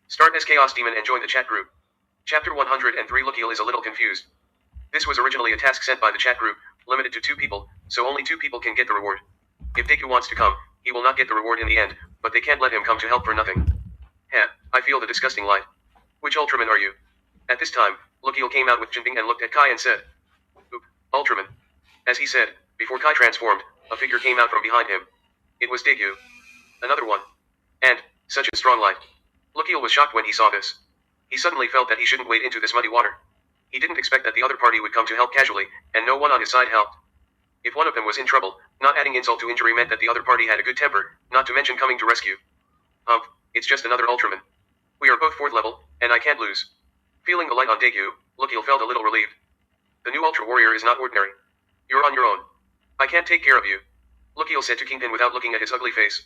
Start as Chaos Demon and join the chat group. Chapter 103. Lukiel is a little confused. This was originally a task sent by the chat group, limited to 2 people, so only 2 people can get the reward. If Deku wants to come, he will not get the reward in the end, but they can't let him come to help for nothing. Heh, I feel the disgusting light. Which Ultraman are you? At this time, Lukiel came out with Jinping and looked at Kai and said, Oop, Ultraman. As he said, before Kai transformed, a figure came out from behind him. It was Deku. Another one. And, such a strong light. Lukiel was shocked when he saw this. He suddenly felt that he shouldn't wade into this muddy water. He didn't expect that the other party would come to help casually, and no one on his side helped. If one of them was in trouble, not adding insult to injury meant that the other party had a good temper, not to mention coming to rescue. It's just another Ultraman. We are both 4th level, and I can't lose. Feeling the light on Deku, Lukiel felt a little relieved. The new Ultra Warrior is not ordinary. You're on your own. I can't take care of you. Lukiel said to Kingpin without looking at his ugly face.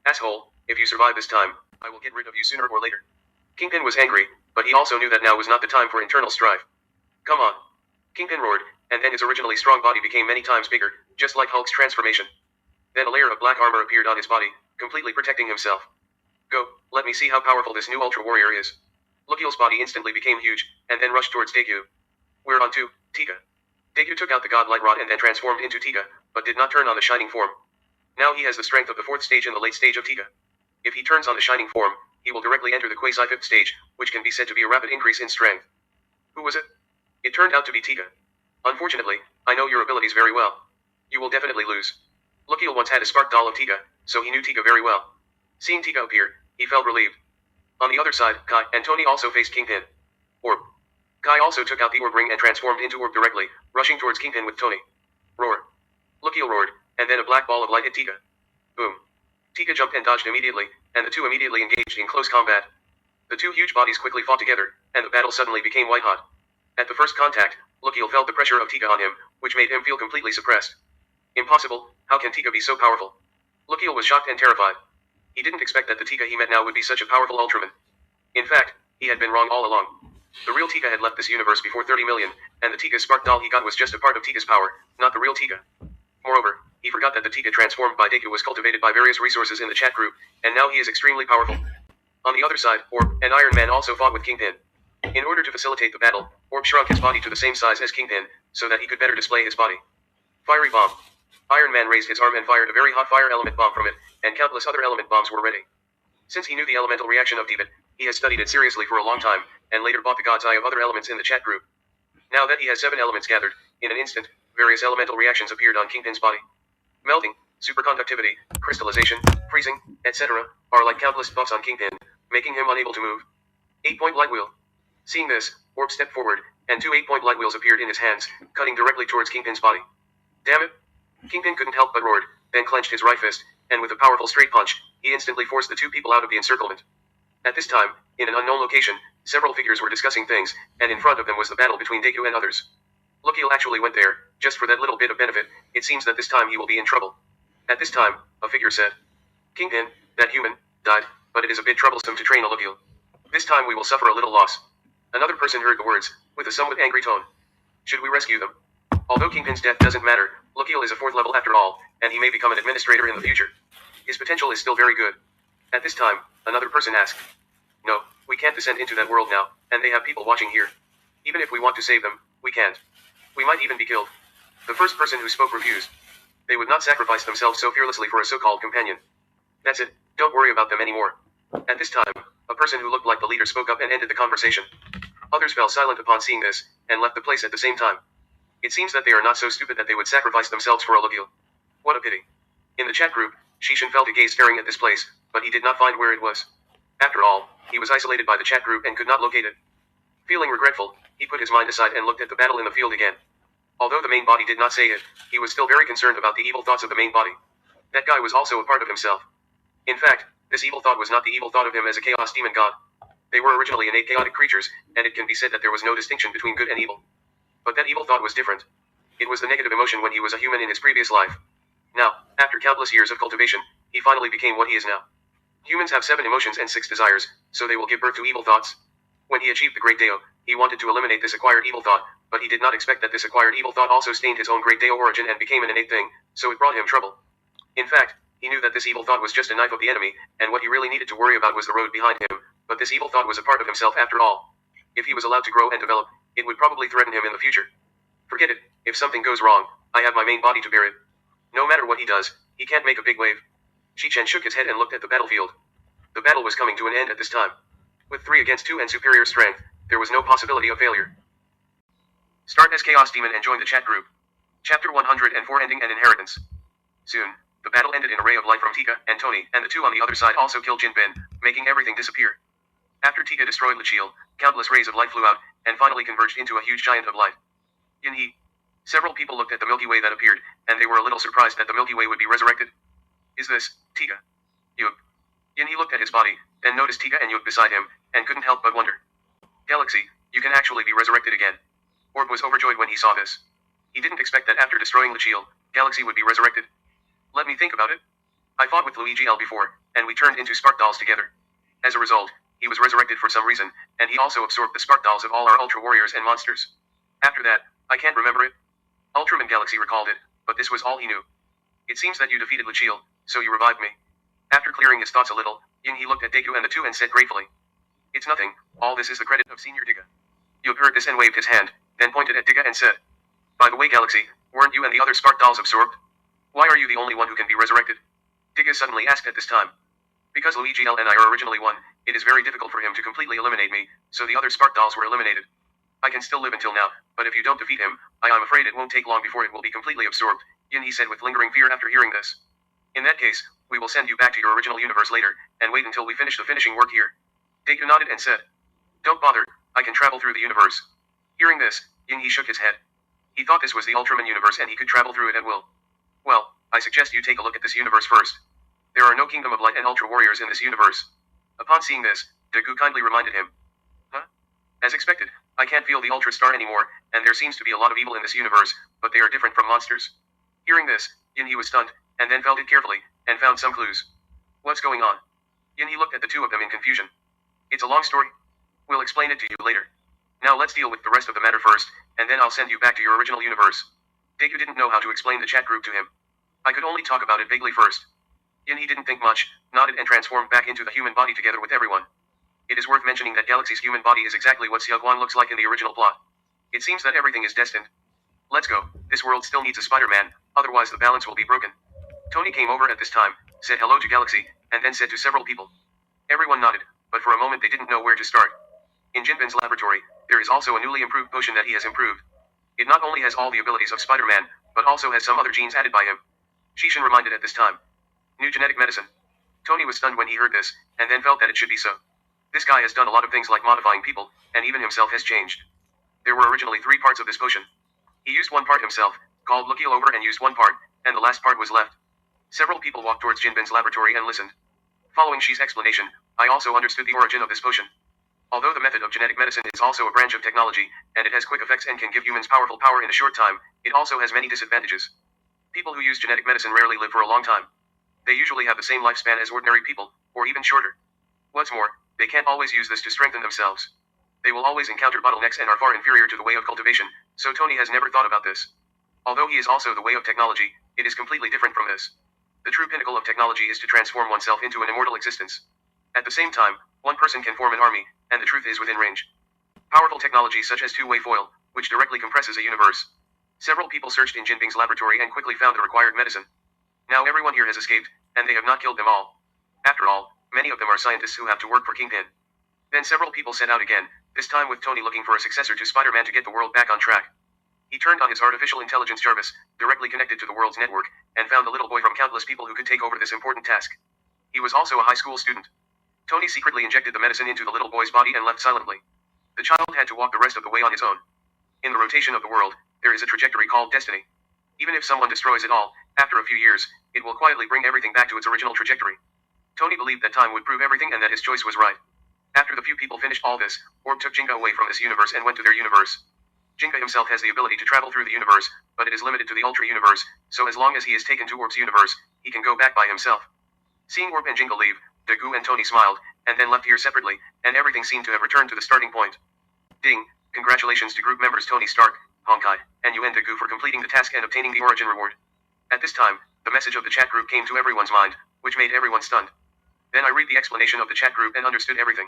Asshole, if you survive this time, I will get rid of you sooner or later. Kingpin was angry, but he also knew that now was not the time for internal strife. Come on. Kingpin roared, and then his originally strong body became many times bigger, just like Hulk's transformation. Then a layer of black armor appeared on his body, completely protecting himself. Go, let me see how powerful this new Ultra Warrior is. Lukiel's body instantly became huge, and then rushed towards Deku. We're on to Tika. Deku took out the God Light Rod and then transformed into Tika, but did not turn on the shining form. Now he has the strength of the 4th stage and the late stage of Tika. If he turns on the shining form, he will directly enter the quasi 5th stage, which can be said to be a rapid increase in strength. Who was it? It turned out to be Tika. Unfortunately, I know your abilities very well. You will definitely lose. Lukiel once had a spark doll of Tika, so he knew Tika very well. Seeing Tika appear, he felt relieved. On the other side, Kai and Tony also faced Kingpin. Orb. Kai also took out the orb ring and transformed into Orb directly, rushing towards Kingpin with Tony. Roar. Lukiel roared, and then a black ball of light hit Tika. Boom. Tika jumped and dodged immediately, and the two immediately engaged in close combat. The two huge bodies quickly fought together, and the battle suddenly became white-hot. At the first contact, Lukiel felt the pressure of Tika on him, which made him feel completely suppressed. Impossible, how can Tika be so powerful? Lukiel was shocked and terrified. He didn't expect that the Tika he met now would be such a powerful Ultraman. In fact, he had been wrong all along. The real Tika had left this universe before 30 million, and the Tika spark doll he got was just a part of Tika's power, not the real Tika. Moreover, he forgot that the Tika transformed by Deku was cultivated by various resources in the chat group, and now he is extremely powerful. On the other side, Orb and Iron Man also fought with Kingpin. In order to facilitate the battle, Orb shrunk his body to the same size as Kingpin, so that he could better display his body. Fiery bomb. Iron Man raised his arm and fired a very hot fire element bomb from it, and countless other element bombs were ready. Since he knew the elemental reaction of Devitt, he has studied it seriously for a long time, and later bought the God's Eye of other elements in the chat group. Now that he has 7 elements gathered, in an instant, various elemental reactions appeared on Kingpin's body. Melting, superconductivity, crystallization, freezing, etc., are like countless buffs on Kingpin, making him unable to move. 8-point light wheel. Seeing this, Orb stepped forward, and 2 8-point light wheels appeared in his hands, cutting directly towards Kingpin's body. Damn it! Kingpin couldn't help but roared, then clenched his right fist, and with a powerful straight punch, he instantly forced the 2 people out of the encirclement. At this time, in an unknown location, several figures were discussing things, and in front of them was the battle between Deku and others. Lukiel actually went there, just for that little bit of benefit. It seems that this time he will be in trouble. At this time, a figure said, Kingpin, that human, died, but it is a bit troublesome to train a Lukiel. This time we will suffer a little loss. Another person heard the words, with a somewhat angry tone. Should we rescue them? Although Kingpin's death doesn't matter, Lukiel is a 4th level after all, and he may become an administrator in the future. His potential is still very good. At this time, another person asked, No, we can't descend into that world now, and they have people watching here. Even if we want to save them, we can't. We might even be killed. The first person who spoke refused. They would not sacrifice themselves so fearlessly for a so-called companion. That's it, don't worry about them anymore. At this time, a person who looked like the leader spoke up and ended the conversation. Others fell silent upon seeing this, and left the place at the same time. It seems that they are not so stupid that they would sacrifice themselves for a Lukiel. What a pity. In the chat group, Shichen felt a gaze staring at this place, but he did not find where it was. After all, he was isolated by the chat group and could not locate it. Feeling regretful, he put his mind aside and looked at the battle in the field again. Although the main body did not say it, he was still very concerned about the evil thoughts of the main body. That guy was also a part of himself. In fact, this evil thought was not the evil thought of him as a chaos demon god. They were originally innate chaotic creatures, and it can be said that there was no distinction between good and evil. But that evil thought was different. It was the negative emotion when he was a human in his previous life. Now, after countless years of cultivation, he finally became what he is now. Humans have 7 emotions and 6 desires, so they will give birth to evil thoughts. When he achieved the Great Deo, he wanted to eliminate this acquired evil thought, but he did not expect that this acquired evil thought also stained his own Great Deo origin and became an innate thing, so it brought him trouble. In fact, he knew that this evil thought was just a knife of the enemy, and what he really needed to worry about was the road behind him, But this evil thought was a part of himself after all. If he was allowed to grow and develop, it would probably threaten him in the future. Forget it, if something goes wrong, I have my main body to bear it. No matter what he does, he can't make a big wave. Shichen shook his head and looked at the battlefield. The battle was coming to an end at this time. With 3 against 2 and superior strength, there was no possibility of failure. Start as Chaos Demon and join the chat group. Chapter 104 Ending and Inheritance. Soon, the battle ended in a ray of light from Tika and Tony, and the two on the other side also killed Jinbin, making everything disappear. After Tika destroyed Luchiel, countless rays of light flew out, and finally converged into a huge giant of light. Yinhe. Several people looked at the Milky Way that appeared, and they were a little surprised that the Milky Way would be resurrected. Is this, Tika? Yug. Yinhe looked at his body, then noticed Tika and Yug beside him, and couldn't help but wonder. Galaxy, you can actually be resurrected again. Orb was overjoyed when he saw this. He didn't expect that after destroying Luchiel, Galaxy would be resurrected. Let me think about it. I fought with Luigi L before, and we turned into Spark Dolls together. As a result, he was resurrected for some reason, and he also absorbed the Spark Dolls of all our Ultra Warriors and monsters. After that, I can't remember it. Ultraman Galaxy recalled it, but this was all he knew. It seems that you defeated Luchiel, so you revived me. After clearing his thoughts a little, Yinhe looked at Deku and the two and said gratefully. It's nothing, all this is the credit of Senior Digga. Yug heard this and waved his hand, then pointed at Digga and said, By the way Galaxy, weren't you and the other Spark Dolls absorbed? Why are you the only one who can be resurrected? Digga suddenly asked at this time. Because Luigi L and I are originally one, it is very difficult for him to completely eliminate me, so the other Spark Dolls were eliminated. I can still live until now, but if you don't defeat him, I'm afraid it won't take long before it will be completely absorbed, Yinhe said with lingering fear after hearing this. In that case, we will send you back to your original universe later, and wait until we finish the finishing work here. Deku nodded and said, Don't bother, I can travel through the universe. Hearing this, Yinhe shook his head. He thought this was the Ultraman universe and he could travel through it at will. Well, I suggest you take a look at this universe first. There are no Kingdom of Light and Ultra Warriors in this universe. Upon seeing this, Deku kindly reminded him. Huh? As expected, I can't feel the Ultra Star anymore, and there seems to be a lot of evil in this universe, but they are different from monsters. Hearing this, Yinhe was stunned, and then felt it carefully, and found some clues. What's going on? Yinhe looked at the two of them in confusion. It's a long story. We'll explain it to you later. Now let's deal with the rest of the matter first, and then I'll send you back to your original universe. Deku didn't know how to explain the chat group to him. I could only talk about it vaguely first. Yinhe didn't think much, nodded and transformed back into the human body together with everyone. It is worth mentioning that Galaxy's human body is exactly what Xiaoguan looks like in the original plot. It seems that everything is destined. Let's go, this world still needs a Spider-Man, otherwise the balance will be broken. Tony came over at this time, said hello to Galaxy, and then said to several people. Everyone nodded, but for a moment they didn't know where to start. In Jinbin's laboratory, there is also a newly improved potion that he has improved. It not only has all the abilities of Spider-Man, but also has some other genes added by him. Shichen reminded at this time. New genetic medicine. Tony was stunned when he heard this, and then felt that it should be so. This guy has done a lot of things like modifying people, and even himself has changed. There were originally 3 parts of this potion. He used one part himself, called Luchiel over and used one part, and the last part was left. Several people walked towards Jinbin's laboratory and listened. Following Shi's explanation, I also understood the origin of this potion. Although the method of genetic medicine is also a branch of technology, and it has quick effects and can give humans powerful power in a short time, it also has many disadvantages. People who use genetic medicine rarely live for a long time. They usually have the same lifespan as ordinary people, or even shorter. What's more, they can't always use this to strengthen themselves. They will always encounter bottlenecks and are far inferior to the way of cultivation, so Tony has never thought about this. Although he is also the way of technology, it is completely different from this. The true pinnacle of technology is to transform oneself into an immortal existence. At the same time, one person can form an army, and the truth is within range. Powerful technology such as two-way foil, which directly compresses a universe. Several people searched in Jinbing's laboratory and quickly found the required medicine. Now everyone here has escaped, and they have not killed them all. After all, many of them are scientists who have to work for Kingpin. Then several people set out again, this time with Tony looking for a successor to Spider-Man to get the world back on track. He turned on his artificial intelligence Jarvis, directly connected to the world's network, and found a little boy from countless people who could take over this important task. He was also a high school student. Tony secretly injected the medicine into the little boy's body and left silently. The child had to walk the rest of the way on his own. In the rotation of the world, there is a trajectory called destiny. Even if someone destroys it all, after a few years, it will quietly bring everything back to its original trajectory. Tony believed that time would prove everything and that his choice was right. After the few people finished all this, Orb took Jinga away from this universe and went to their universe. Jinga himself has the ability to travel through the universe, but it is limited to the Ultra universe, so as long as he is taken to Orb's universe, he can go back by himself. Seeing Orb and Jinga leave, Deku and Tony smiled, and then left here separately, and everything seemed to have returned to the starting point. Ding! Congratulations to group members Tony Stark, Honkai, and Yuan Deku for completing the task and obtaining the origin reward. At this time, the message of the chat group came to everyone's mind, which made everyone stunned. Then I read the explanation of the chat group and understood everything.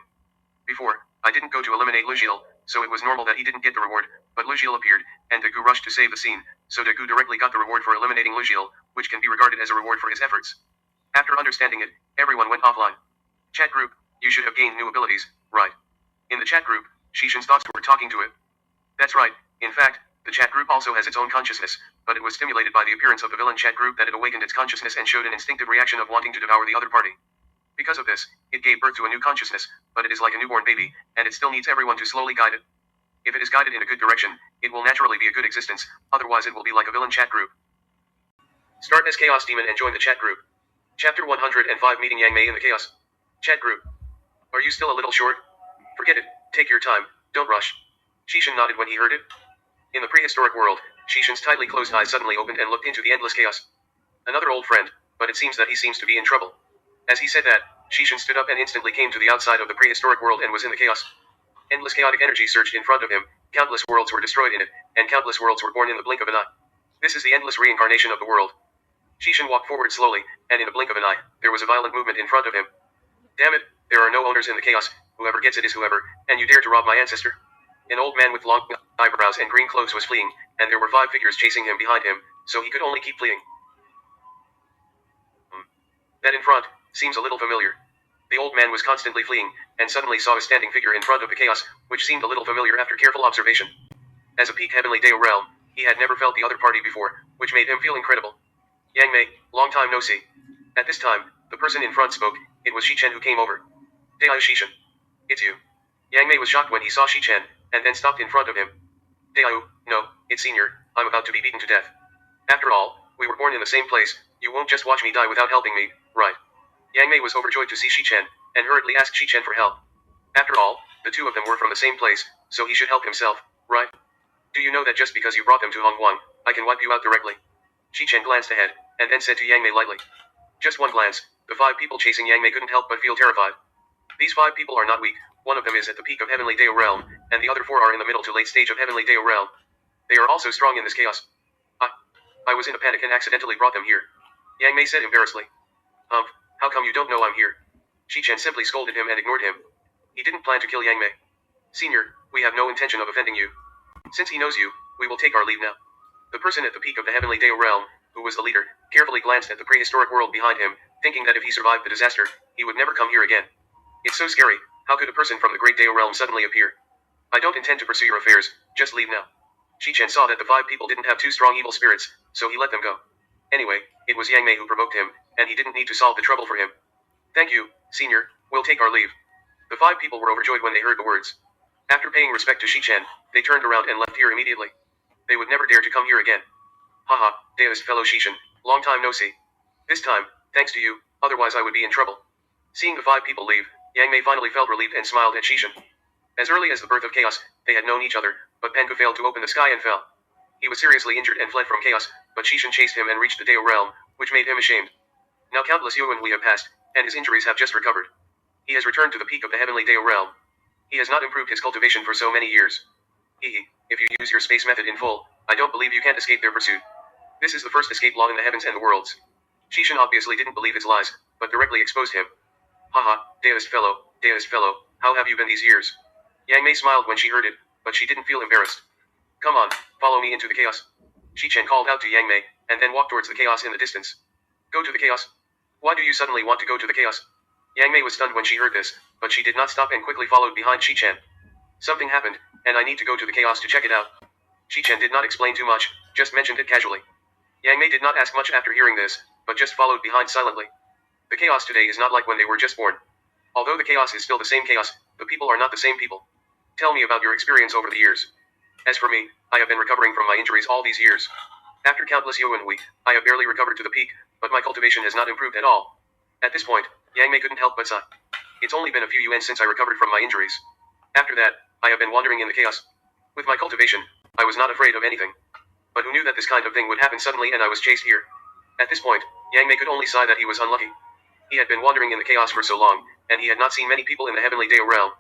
Before, I didn't go to eliminate Lugiel, so it was normal that he didn't get the reward, but Lugiel appeared, and Dagu rushed to save the scene, so Dagu directly got the reward for eliminating Lugiel, which can be regarded as a reward for his efforts. After understanding it, everyone went offline. Chat group, you should have gained new abilities, right? In the chat group, Shishin's thoughts were talking to it. That's right, in fact, the chat group also has its own consciousness, but it was stimulated by the appearance of the villain chat group that it awakened its consciousness and showed an instinctive reaction of wanting to devour the other party. Because of this, it gave birth to a new consciousness, but it is like a newborn baby, and it still needs everyone to slowly guide it. If it is guided in a good direction, it will naturally be a good existence, otherwise it will be like a villain chat group. Start as Chaos Demon and join the chat group. Chapter 105 Meeting Yang Mei in the Chaos Chat Group. Are you still a little short? Forget it, take your time, don't rush. Shichen nodded when he heard it. In the prehistoric world, Shishin's tightly closed eyes suddenly opened and looked into the endless chaos. Another old friend, but it seems that he seems to be in trouble. As he said that, Shishin stood up and instantly came to the outside of the prehistoric world and was in the chaos. Endless chaotic energy surged in front of him, countless worlds were destroyed in it, and countless worlds were born in the blink of an eye. This is the endless reincarnation of the world. Shishin walked forward slowly, and in a blink of an eye, there was a violent movement in front of him. Damn it, there are no owners in the chaos, whoever gets it is whoever, and you dare to rob my ancestor? An old man with long eyebrows and green clothes was fleeing, and there were 5 figures chasing him behind him, so he could only keep fleeing. That in front seems a little familiar. The old man was constantly fleeing, and suddenly saw a standing figure in front of the chaos, which seemed a little familiar after careful observation. As a peak heavenly Deo realm, he had never felt the other party before, which made him feel incredible. Yang Mei, long time no see. At this time, the person in front spoke. It was Shichen who came over. Deiao Shichen. It's you. Yang Mei was shocked when he saw Shichen, and then stopped in front of him. Deiao, no, it's Senior, I'm about to be beaten to death. After all, we were born in the same place, you won't just watch me die without helping me, right? Yang Mei was overjoyed to see Shichen, and hurriedly asked Shichen for help. After all, the two of them were from the same place, so he should help himself, right? Do you know that just because you brought them to Hongguang, I can wipe you out directly? Shichen glanced ahead, and then said to Yang Mei lightly. Just one glance, the 5 people chasing Yang Mei couldn't help but feel terrified. These 5 people are not weak, one of them is at the peak of Heavenly Deo Realm, and the other 4 are in the middle to late stage of Heavenly Deo Realm. They are also strong in this chaos. I was in a panic and accidentally brought them here. Yang Mei said embarrassedly. How come you don't know I'm here? Shichen simply scolded him and ignored him. He didn't plan to kill Yang Mei. Senior, we have no intention of offending you. Since he knows you, we will take our leave now. The person at the peak of the Heavenly Deo Realm, who was the leader, carefully glanced at the prehistoric world behind him, thinking that if he survived the disaster, he would never come here again. It's so scary, how could a person from the Great Deo Realm suddenly appear? I don't intend to pursue your affairs, just leave now. Shichen saw that the 5 people didn't have 2 strong evil spirits, so he let them go. Anyway, it was Yang Mei who provoked him, and he didn't need to solve the trouble for him. Thank you, Senior, we'll take our leave. The 5 people were overjoyed when they heard the words. After paying respect to Shichen, they turned around and left here immediately. They would never dare to come here again. Haha, dearest fellow Shichen, long time no see. This time, thanks to you, otherwise I would be in trouble. Seeing the 5 people leave, Yang Mei finally felt relieved and smiled at Shichen. As early as the birth of chaos, they had known each other, but Pangu failed to open the sky and fell. He was seriously injured and fled from chaos, but Shichen chased him and reached the Deo realm, which made him ashamed. Now countless Yuan we have passed, and his injuries have just recovered. He has returned to the peak of the heavenly Deo realm. He has not improved his cultivation for so many years. If you use your space method in full, I don't believe you can't escape their pursuit. This is the first escape law in the heavens and the worlds. Shichen obviously didn't believe its lies, but directly exposed him. Haha, dearest fellow, how have you been these years? Yang Mei smiled when she heard it, but she didn't feel embarrassed. Come on, follow me into the chaos. Shichen called out to Yang Mei, and then walked towards the chaos in the distance. Go to the chaos? Why do you suddenly want to go to the chaos? Yang Mei was stunned when she heard this, but she did not stop and quickly followed behind Shichen. Something happened, and I need to go to the chaos to check it out. Shichen did not explain too much, just mentioned it casually. Yang Mei did not ask much after hearing this, but just followed behind silently. The chaos today is not like when they were just born. Although the chaos is still the same chaos, the people are not the same people. Tell me about your experience over the years. As for me, I have been recovering from my injuries all these years. After countless Yuan week, I have barely recovered to the peak, but my cultivation has not improved at all. At this point, Yang Mei couldn't help but sigh. It's only been a few Yuan since I recovered from my injuries. After that, I have been wandering in the chaos. With my cultivation, I was not afraid of anything. But who knew that this kind of thing would happen suddenly and I was chased here? At this point, Yang Mei could only sigh that he was unlucky. He had been wandering in the chaos for so long, and he had not seen many people in the heavenly Deo realm.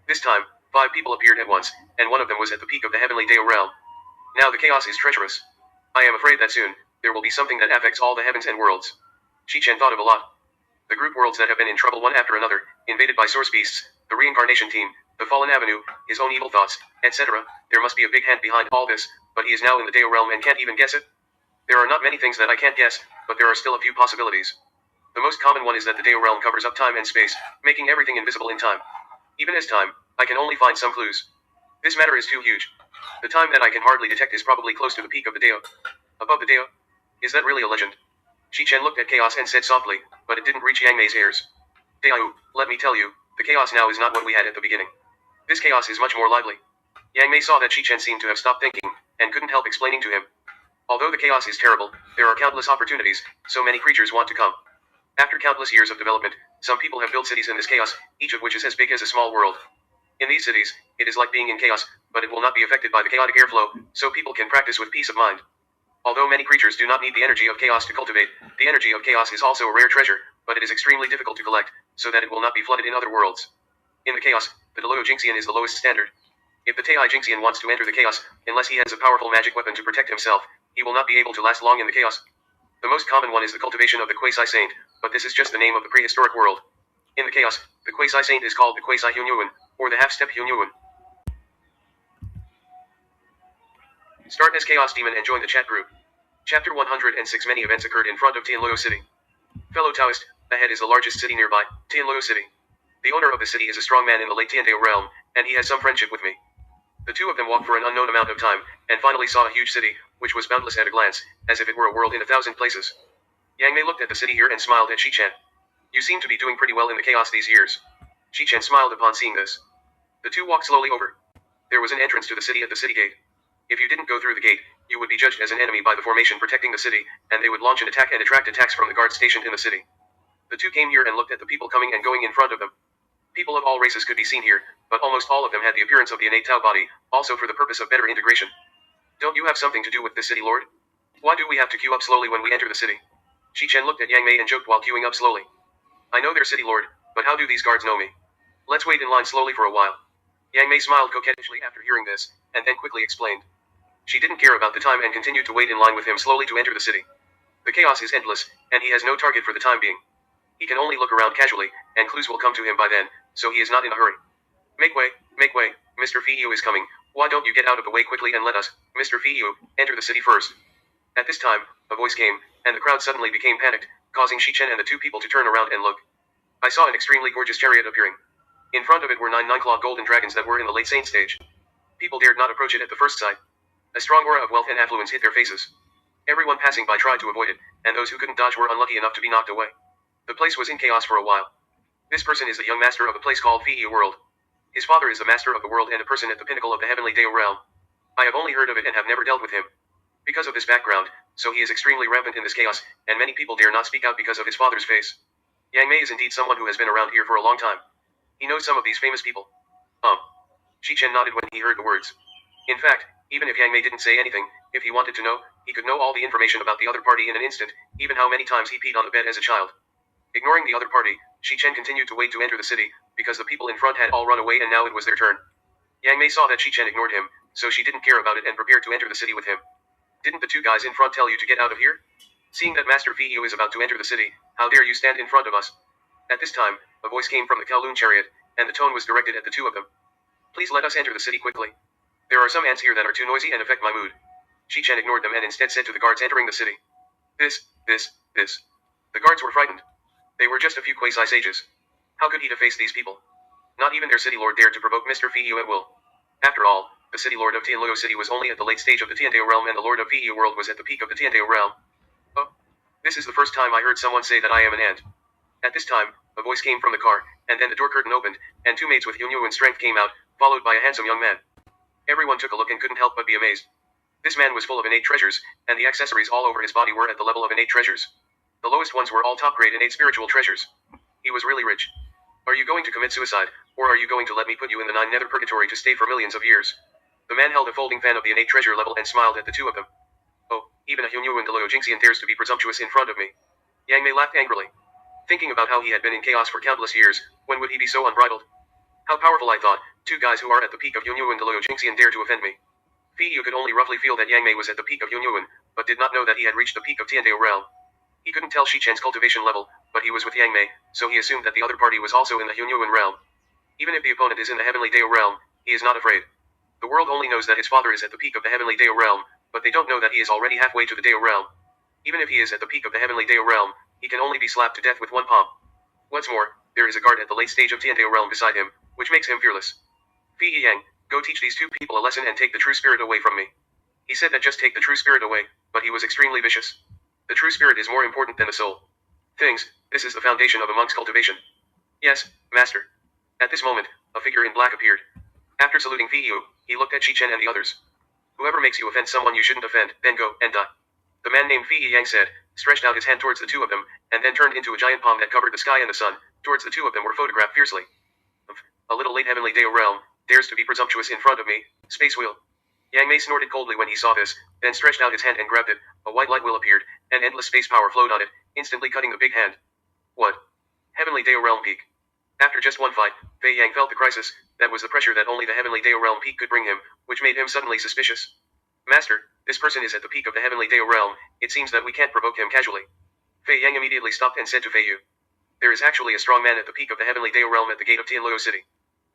This time, 5 people appeared at once, and one of them was at the peak of the heavenly Deo realm. Now the chaos is treacherous. I am afraid that soon, there will be something that affects all the heavens and worlds. Shichen thought of a lot. The group worlds that have been in trouble one after another, invaded by source beasts, the reincarnation team, the fallen avenue, his own evil thoughts, etc. There must be a big hand behind all this, but he is now in the Deo realm and can't even guess it? There are not many things that I can't guess, but there are still a few possibilities. The most common one is that the Deo realm covers up time and space, making everything invisible in time. Even as time, I can only find some clues. This matter is too huge. The time that I can hardly detect is probably close to the peak of the Deo. Above the Deo? Is that really a legend? Shichen looked at chaos and said softly, but it didn't reach Yang Mei's ears. Deo, let me tell you, the chaos now is not what we had at the beginning. This chaos is much more lively. Yang Mei saw that Shichen seemed to have stopped thinking, and couldn't help explaining to him. Although the chaos is terrible, there are countless opportunities, so many creatures want to come. After countless years of development, some people have built cities in this chaos, each of which is as big as a small world. In these cities, it is like being in chaos, but it will not be affected by the chaotic airflow, so people can practice with peace of mind. Although many creatures do not need the energy of chaos to cultivate, the energy of chaos is also a rare treasure, but it is extremely difficult to collect, so that it will not be flooded in other worlds. In the chaos, the Deloyo Jinxian is the lowest standard. If the Tei Jinxian wants to enter the chaos, unless he has a powerful magic weapon to protect himself, he will not be able to last long in the chaos. The most common one is the cultivation of the Quasi-Saint, but this is just the name of the prehistoric world. In the chaos, the Quasi-Saint is called the Quasi-Hunyuan, or the half-step Hunyuan. Start as Chaos Demon and join the chat group. Chapter 106. Many events occurred in front of Tianloyo City. Fellow Taoist, ahead is the largest city nearby, Tianloyo City. The owner of the city is a strong man in the late Tiandao realm, and he has some friendship with me. The two of them walked for an unknown amount of time, and finally saw a huge city, which was boundless at a glance, as if it were a world in 1,000 places. Yang Mei looked at the city here and smiled at Shichen. You seem to be doing pretty well in the chaos these years. Shichen smiled upon seeing this. The two walked slowly over. There was an entrance to the city at the city gate. If you didn't go through the gate, you would be judged as an enemy by the formation protecting the city, and they would launch an attack and attract attacks from the guards stationed in the city. The two came here and looked at the people coming and going in front of them. People of all races could be seen here, but almost all of them had the appearance of the innate Tao body, also for the purpose of better integration. Don't you have something to do with this city, Lord? Why do we have to queue up slowly when we enter the city? Shichen looked at Yang Mei and joked while queuing up slowly. I know they're city lord, but how do these guards know me? Let's wait in line slowly for a while. Yang Mei smiled coquettishly after hearing this, and then quickly explained. She didn't care about the time and continued to wait in line with him slowly to enter the city. The chaos is endless, and he has no target for the time being. He can only look around casually, and clues will come to him by then, so he is not in a hurry. Make way, Mr. Fiyu is coming. Why don't you get out of the way quickly and let us, Mr. Fiyu, enter the city first? At this time, a voice came, and the crowd suddenly became panicked, causing Shichen and the two people to turn around and look. I saw an extremely gorgeous chariot appearing. In front of it were 9 nine-clawed golden dragons that were in the late saint stage. People dared not approach it at the first sight. A strong aura of wealth and affluence hit their faces. Everyone passing by tried to avoid it, and those who couldn't dodge were unlucky enough to be knocked away. The place was in chaos for a while. This person is the young master of a place called Fiyu World. His father is the master of the world and a person at the pinnacle of the heavenly Deo realm. I have only heard of it and have never dealt with him. Because of this background, so he is extremely rampant in this chaos, and many people dare not speak out because of his father's face. Yang Mei is indeed someone who has been around here for a long time. He knows some of these famous people. Shichen nodded when he heard the words. In fact, even if Yang Mei didn't say anything, if he wanted to know, he could know all the information about the other party in an instant, even how many times he peed on the bed as a child. Ignoring the other party, Shichen continued to wait to enter the city, because the people in front had all run away and now it was their turn. Yang Mei saw that Shichen ignored him, so she didn't care about it and prepared to enter the city with him. Didn't the two guys in front tell you to get out of here? Seeing that Master Fiyu is about to enter the city, how dare you stand in front of us? At this time, a voice came from the Kowloon chariot, and the tone was directed at the two of them. Please let us enter the city quickly. There are some ants here that are too noisy and affect my mood. Shichen ignored them and instead said to the guards entering the city. This. The guards were frightened. They were just a few quasi-sages. How could he deface these people? Not even their city lord dared to provoke Mr. Fiyu at will. After all, the city lord of Tianloyo City was only at the late stage of the Tiandao realm and the lord of Fiyu world was at the peak of the Tiandao realm. Oh, this is the first time I heard someone say that I am an ant. At this time, a voice came from the car, and then the door curtain opened, and two maids with Yunyuan strength came out, followed by a handsome young man. Everyone took a look and couldn't help but be amazed. This man was full of innate treasures, and the accessories all over his body were at the level of innate treasures. The lowest ones were all top-grade innate spiritual treasures. He was really rich. Are you going to commit suicide, or are you going to let me put you in the 9 nether purgatory to stay for millions of years? The man held a folding fan of the innate treasure level and smiled at the two of them. Oh, even a Hunyuan Deloyo Jinxian dares to be presumptuous in front of me. Yang Mei laughed angrily. Thinking about how he had been in chaos for countless years, when would he be so unbridled? How powerful, I thought, two guys who are at the peak of Yunyuan Deloyo Jinxian dare to offend me. Fiyu could only roughly feel that Yang Mei was at the peak of Yunyuan, but did not know that he had reached the peak of Tiandao realm. He couldn't tell Shichen's cultivation level, but he was with Yang Mei, so he assumed that the other party was also in the One Yuan realm. Even if the opponent is in the Heavenly Dao realm, he is not afraid. The world only knows that his father is at the peak of the Heavenly Dao realm, but they don't know that he is already halfway to the Dao realm. Even if he is at the peak of the Heavenly Dao realm, he can only be slapped to death with one palm. What's more, there is a guard at the late stage of Tiandao realm beside him, which makes him fearless. Fei Yang, go teach these two people a lesson and take the true spirit away from me. He said that just take the true spirit away, but he was extremely vicious. The true spirit is more important than the soul. This is the foundation of a monk's cultivation. Yes, master. At this moment, a figure in black appeared. After saluting Fei Yu, he looked at Shichen and the others. Whoever makes you offend someone you shouldn't offend, then go and die. The man named Fei Yang said, stretched out his hand towards the two of them, and then turned into a giant palm that covered the sky and the sun. Towards the two of them were photographed fiercely. A little late Heavenly Dao realm, dares to be presumptuous in front of me, space wheel. Yang Mei snorted coldly when he saw this, then stretched out his hand and grabbed it. A white light wheel appeared, and endless space power flowed on it, instantly cutting the big hand. What? Heavenly Dao realm peak. After just one fight, Fei Yang felt the crisis. That was the pressure that only the Heavenly Dao realm peak could bring him, which made him suddenly suspicious. Master, this person is at the peak of the Heavenly Dao realm. It seems that we can't provoke him casually. Fei Yang immediately stopped and said to Fei Yu. There is actually a strong man at the peak of the Heavenly Dao realm at the gate of Tianluo City.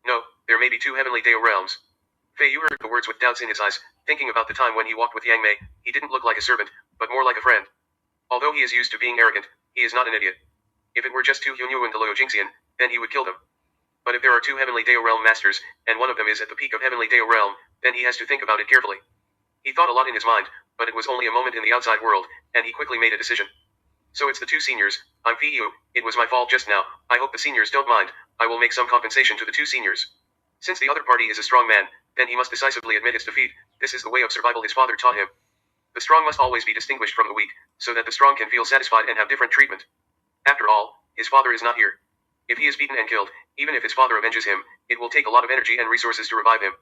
No, there may be two Heavenly Dao realms. Fei Yu heard the words with doubts in his eyes, thinking about the time when he walked with Yang Mei. He didn't look like a servant, but more like a friend. Although he is used to being arrogant, he is not an idiot. If it were just two Hyunyu and Deloyo Jingxian, then he would kill them. But if there are two Heavenly Dao realm masters, and one of them is at the peak of Heavenly Dao realm, then he has to think about it carefully. He thought a lot in his mind, but it was only a moment in the outside world, and he quickly made a decision. So it's the two seniors. I'm Fei Yu. It was my fault just now. I hope the seniors don't mind. I will make some compensation to the two seniors. Since the other party is a strong man, then he must decisively admit his defeat. This is the way of survival his father taught him. The strong must always be distinguished from the weak, so that the strong can feel satisfied and have different treatment. After all, his father is not here. If he is beaten and killed, even if his father avenges him, it will take a lot of energy and resources to revive him.